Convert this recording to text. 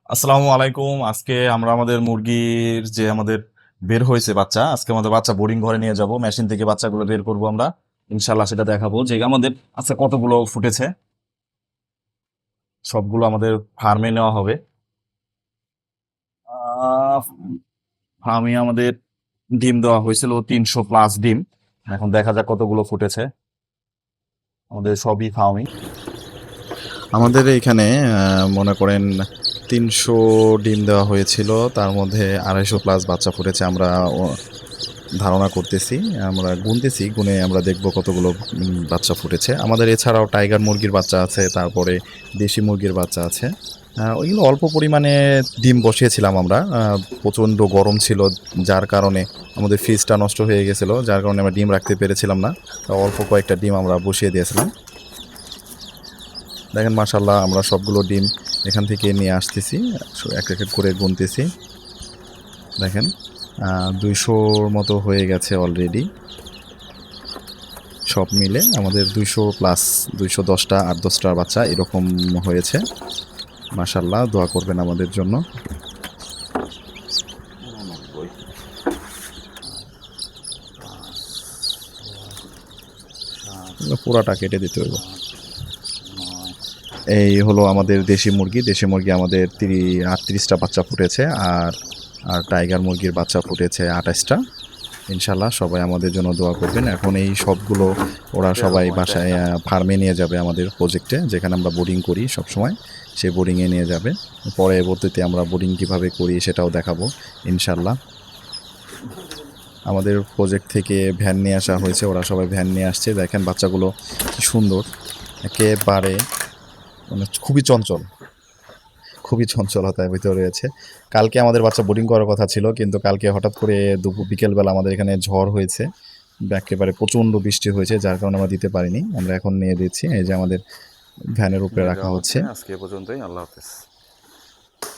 আসসালামু আলাইকুম। আজকে আমরা আমাদের মুরগির যে আমাদের বের হয়েছে বাচ্চা, আজকে আমাদের বাচ্চা বোর্ডিং ঘরে নিয়ে যাব, মেশিন থেকে বাচ্চাগুলো বের করব আমরা, ইনশাল্লাহ সেটা দেখাবো যে আমাদের আজকে কতগুলো ফুটেছে। সবগুলো আমাদের ফার্মে নেওয়া হবে। ফার্মে আমাদের ডিম দেওয়া হয়েছিল 300+ ডিম। এখন দেখা যাক কতগুলো ফুটেছে। আমাদের সবই ফার্মিং। আমাদের এইখানে মনে করেন 300 ডিম দেওয়া হয়েছিল, তার মধ্যে 250+ বাচ্চা ফুটেছে। আমরা ধারণা করতেছি, আমরা গুনতেছি, গুনে আমরা দেখব কতগুলো বাচ্চা ফুটেছে। আমাদের এছাড়াও টাইগার মুরগির বাচ্চা আছে, তারপরে দেশি মুরগির বাচ্চা আছে। ওইগুলো অল্প পরিমাণে ডিম বসিয়েছিলাম আমরা। প্রচণ্ড গরম ছিল, যার কারণে আমাদের ফ্রিজটা নষ্ট হয়ে গেছিলো, যার কারণে আমরা ডিম রাখতে পেরেছিলাম না। অল্প কয়েকটা ডিম আমরা বসিয়ে দিয়েছিলাম। দেখেন মাশাল্লাহ, আমরা সবগুলো ডিম এখান থেকে নিয়ে আসতেছি, এক এক করে গুনতেছি। দেখেন 200-র মতো হয়ে গেছে অলরেডি। সব মিলে আমাদের 200+, 210টা 8-10টা বাচ্চা এরকম হয়েছে। মাশাল্লাহ, দোয়া করবেন আমাদের জন্য। পুরাটা কেটে দিতে হবে। এই হলো আমাদের দেশি মুরগি। দেশি মুরগি আমাদের 38টা বাচ্চা ফুটেছে, আর আর টাইগার মুরগির বাচ্চা ফুটেছে 28টা। ইনশাল্লাহ সবাই আমাদের জন্য দোয়া করবেন। এখন এই সবগুলো ওরা সবাই বাসায় ফার্মে নিয়ে যাবে, আমাদের প্রজেক্টে যেখানে আমরা বোর্ডিং করি সবসময়, সেই বোর্ডিংয়ে নিয়ে যাবে। পরবর্তীতে আমরা বোর্ডিং কীভাবে করি সেটাও দেখাবো ইনশাল্লাহ। আমাদের প্রজেক্ট থেকে ভ্যান নিয়ে আসা হয়েছে, ওরা সবাই ভ্যান নিয়ে আসছে। দেখেন বাচ্চাগুলো কি সুন্দর, একেবারে মানে খুবই চঞ্চলতার ভিতরে রয়েছে। কালকে আমাদের বাচ্চা বোর্ডিং করার কথা ছিল, কিন্তু কালকে হঠাৎ করে বিকেলবেলা আমাদের এখানে ঝড় হয়েছে, একেবারে প্রচণ্ড বৃষ্টি হয়েছে, যার কারণে আমরা দিতে পারিনি। আমরা এখন নিয়ে দিচ্ছি, এই যে আমাদের ভ্যানের উপরে রাখা হচ্ছে। আজকে এ পর্যন্তই। আল্লাহ হাফেজ।